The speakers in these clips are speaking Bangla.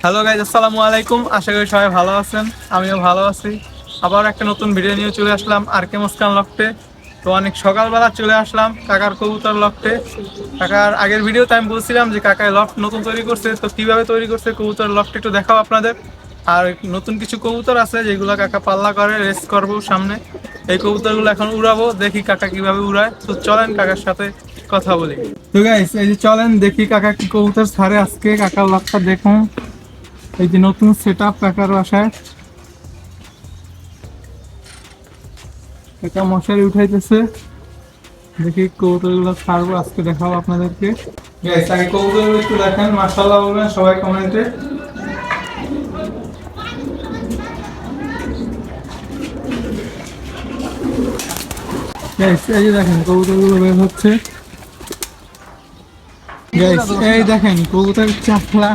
হ্যালো গাইজ, আসসালামু আলাইকুম। আশা করি সবাই ভালো আছেন, আমিও ভালো আছি। আবার একটা নতুন ভিডিও নিয়ে চলে আসলাম আরকে মুস্কান লফটে। তো অনেক সকালবেলা চলে আসলাম কাকার কবুতর লফটে। কাকার আগের ভিডিওতে আমি বলছিলাম যে কাকায় লফট নতুন তৈরি করছে, তো কিভাবে তৈরি করছে কবুতর লফট একটু দেখাও আপনাদের। আর নতুন কিছু কবুতর আছে যেগুলো কাকা পাল্লা করে রেস করবো সামনে। এই কবুতরগুলো এখন উড়াবো, দেখি কাকা কিভাবে উড়ায়। তো চলেন কাকার সাথে কথা বলি। তো গাইস, এই যে চলেন দেখি কাকা কি কবুতর ছাড়ে আজকে। কাকার লফটটা দেখুন, এই যে নতুন সেট আপ কাকার বাসায়। কাকা মশারি উঠাইতেছে, দেখি কবুতরগুলো ছাড়বো আজকে, দেখাবো আপনাদেরকে। গাইস, আগে কবুতরগুলো একটু দেখেন, মাশাআল্লাহ বলবেন সবাই কমেন্টে। গাইস, এই যে দেখেন কবুতরগুলো বের হচ্ছে। গাইস, এই দেখেন কবুতরের চাকলা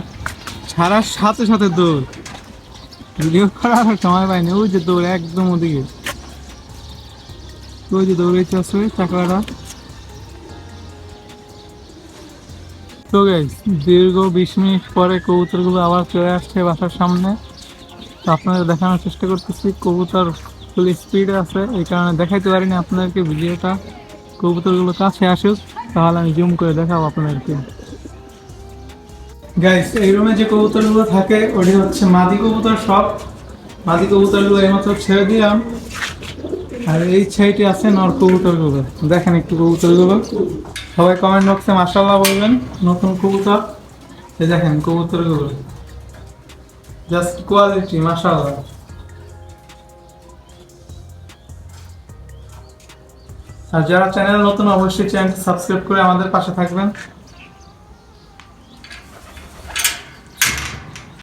ছাড়ার সাথে সাথে দৌড়। ভিডিও করার সময় পাইনি, ওই যে দৌড় একদম ওদিকে, ওই যে দৌড়াইতে আছে চাকলাটা। তো গাইস, দীর্ঘ 20 মিনিট পরে কবুতরগুলো আবার চলে আসছে বাসার সামনে। তো আপনাদের দেখানোর চেষ্টা করতেছি, কবুতর ফুল স্পিডে আছে, এই কারণে দেখাইতে পারিনি আপনাদেরকে ভিডিওটা। কবুতরগুলো কাছে আসুক, তাহলে আমি জুম করে দেখাবো আপনাদেরকে। গাইস, এই রুমে যে কবুতরগুলো থাকে ওটি হচ্ছে মাদি কবুতর সব। মাদি কবুতরগুলো এইমাত্র ছেড়ে দিলাম। আর এই সাইডে আছে নর কবুতরগুলো, দেখেন একটু কবুতরগুলো। সবাই কমেন্ট বক্সে মাশাআল্লাহ বলবেন। নতুন কবুতর, এই দেখেন কবুতরগুলো, জাস্ট কোয়ালিটি মাশাআল্লাহ। আর যারা চ্যানেল নতুন অবশ্যই চ্যানেলটি সাবস্ক্রাইব করে আমাদের পাশে থাকবেন।